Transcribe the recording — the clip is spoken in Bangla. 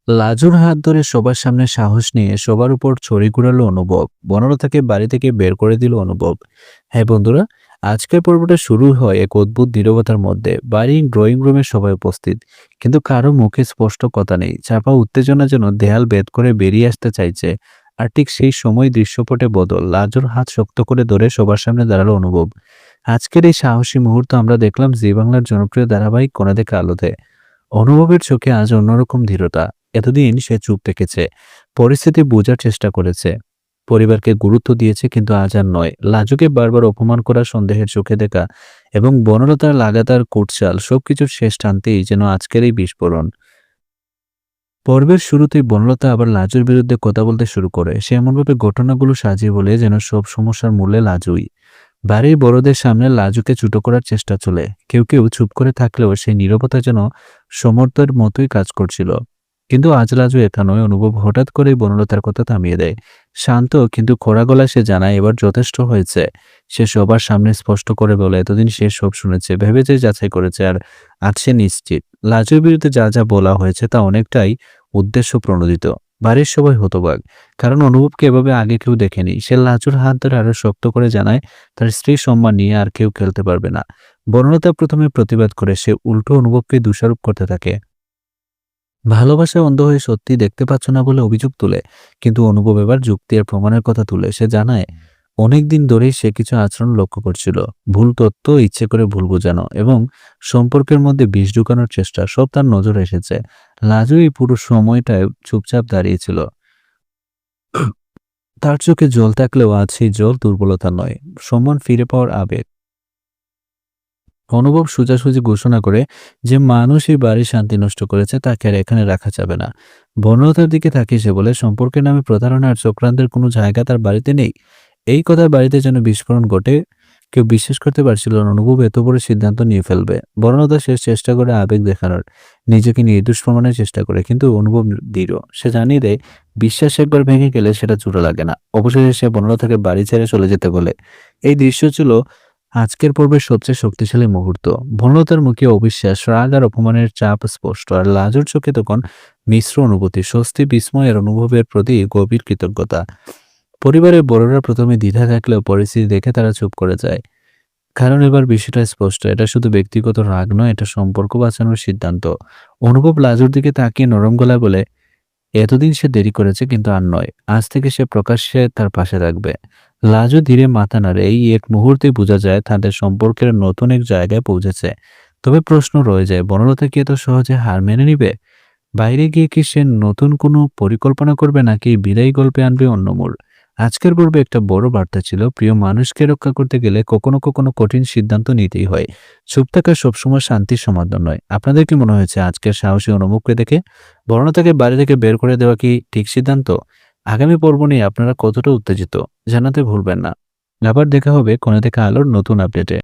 লাজুর হাত ধরে সবার সামনে সাহস নিয়ে সবার উপর ছড়ি ঘুরালো অনুভব। বনলতাকে বাড়ি থেকে বের করে দিল অনুভব। হ্যাঁ বন্ধুরা, আজকের পর্বটা শুরু হয় এক অদ্ভুত নীরবতার মধ্যে। বাড়ির ড্রয়িং রুমে সবাই উপস্থিত, কিন্তু কারো মুখে স্পষ্ট কথা নেই। চাপা উত্তেজনা যেন দেয়াল ভেদ করে বেরিয়ে আসতে চাইছে। আর ঠিক সেই সময় দৃশ্যপটে বদল। লাজুর হাত শক্ত করে ধরে সবার সামনে দাঁড়ালো অনুভব। আজকের এই সাহসী মুহূর্ত আমরা দেখলাম জি বাংলার জনপ্রিয় ধারাবাহিক কোণা দেখা আলোতে। অনুভবের চোখে আজ অন্যরকম দৃঢ়তা। এতদিন সে চুপ থেকেছে, পরিস্থিতি বোঝার চেষ্টা করেছে, পরিবারকে গুরুত্ব দিয়েছে, কিন্তু আজ আর নয়। লাজুকে বারবার অপমান করা, সন্দেহের চোখে দেখা এবং বনলতার লাগাতার কুটচাল সবকিছুর শেষ টানতেই যেন আজকের এই বিস্ফোরণ। পর্বের শুরুতেই বনলতা আবার লাজুর বিরুদ্ধে কথা বলতে শুরু করে। সে এমনভাবে ঘটনাগুলো সাজিয়ে বলে যেন সব সমস্যার মূলে লাজুই। বাড়ির বড়দের সামনে লাজুকে ছোট করার চেষ্টা চলে। কেউ কেউ চুপ করে থাকলেও সেই নীরবতা যেন সমর্থের মতোই কাজ করছিল। কিন্তু আজ লাজু একা নয়। অনুভব হঠাৎ করেই বনলতার কথা থামিয়ে দেয়। শান্ত কিন্তু খোঁড়া গলায় সে জানায় এবার যথেষ্ট হয়েছে। সে সবার সামনে স্পষ্ট করে বলে এতদিন সে সব শুনেছে, ভেবেছে, যাচাই করেছে, আর আজ সে নিশ্চিত লাজুর বিরুদ্ধে যা যা বলা হয়েছে তা অনেকটাই উদ্দেশ্য প্রণোদিত। বাড়ির সবাই হতবাক, কারণ অনুভবকে এভাবে আগে কেউ দেখেনি। সে লাজুর হাত ধরে আরো শক্ত করে জানায় তার স্ত্রীর সম্মান নিয়ে আর কেউ খেলতে পারবে না। বনলতা প্রথমে প্রতিবাদ করে, সে উল্টো অনুভবকে দোষারোপ করতে থাকে। ভালোবাসায় অন্ধ হয়ে সত্যি দেখতে পাচ্ছ না বলে অভিযোগ তুলে। কিন্তু অনুভব এবার যুক্তি আর প্রমাণের কথা তুলে। সে জানায় অনেকদিন ধরেই সে কিছু আচরণ লক্ষ্য করছিল, ভুল তথ্য, ইচ্ছে করে ভুল বোঝানো এবং সম্পর্কের মধ্যে বিষ ঢুকানোর চেষ্টা, সব তার নজরে এসেছে। লাজু এই পুরো সময়টায় চুপচাপ দাঁড়িয়েছিল। তার চোখে জল থাকলেও আজ সেই জল দুর্বলতা নয়, সম্মান ফিরে পাওয়ার আবেগ। অনুভব সোজাসুজি ঘোষণা করে যে মানুষ এই বাড়ির শান্তি নষ্ট করেছে তাকে আর এখানে রাখা যাবে না। বনলতার দিকে তাকিয়ে সে বলে সম্পর্কের নামে প্রতারণা আর চক্রান্তের কোনো জায়গা তার বাড়িতে নেই। এই কথায় বাড়িতে যেন বিস্ফোরণ ঘটে। কেউ বিশ্বাস করতে পারছিল না অনুভব এত বড় সিদ্ধান্ত নিয়ে ফেলবে। বনলতা শেষ চেষ্টা করে আবেগ দেখানোর, নিজেকে নির্দোষ প্রমাণের চেষ্টা করে, কিন্তু অনুভব দৃঢ়। সে জানিয়ে দেয় বিশ্বাস একবার ভেঙে গেলে সেটা জোড়া লাগে না। অবশেষে সে বনলতাকে বাড়ি ছেড়ে চলে যেতে বলে। এই দৃশ্য ছিল আজকের পর্বের সবচেয়ে শক্তিশালী মুহূর্ত। বনলতার মুখে অবিশ্বাস, রাগ আর অপমানের চাপ স্পষ্ট, আর লাজুর চোখে তখন মিশ্র অনুভূতি, স্বস্তি, বিস্ময় আর অনুভবের প্রতি গভীর কৃতজ্ঞতা। পরিবারের বড়রা প্রথমে দ্বিধা থাকলেও পরিস্থিতি দেখে তারা চুপ করে যায়। কারণ এবার বিষয়টা স্পষ্ট, এটা শুধু ব্যক্তিগত রাগ নয়, এটা সম্পর্ক বাঁচানোর সিদ্ধান্ত। অনুভব লাজুর দিকে তাকিয়ে নরম গলায় বলে এতদিন সে দেরি করেছে, কিন্তু আর নয়। আজ থেকে সে প্রকাশ্যে তার পাশে থাকবে। লাজু ধীরে মাথা নাড়ে। এই এক মুহূর্তেই বোঝা যায় তাদের সম্পর্কের নতুন এক জায়গায় পৌঁছেছে। তবে প্রশ্ন রয়ে যায়, বনলতা কি এত সহজে হার মেনে নিবে? বাইরে গিয়ে কি সে নতুন কোনো পরিকল্পনা করবে, নাকি বিদায়ী গল্পে আনবে অন্য মোড়? আজকের পর্বে একটা বড় বার্তা ছিল, প্রিয় মানুষকে রক্ষা করতে গেলে কখনো কখনো কঠিন সিদ্ধান্ত নিতেই হয়। চুপ থাকা সবসময় শান্তির সমাধান নয়। আপনাদের কি মনে হয়েছে আজকের সাহসী অনুভবকে দেখে? বর্ণতাকে বাড়ি থেকে বের করে দেওয়া কি ঠিক সিদ্ধান্ত? আগামী পর্ব নিয়ে আপনারা কতটা উত্তেজিত জানাতে ভুলবেন না। আবার দেখা হবে কোণা থেকে আলোর নতুন আপডেটে।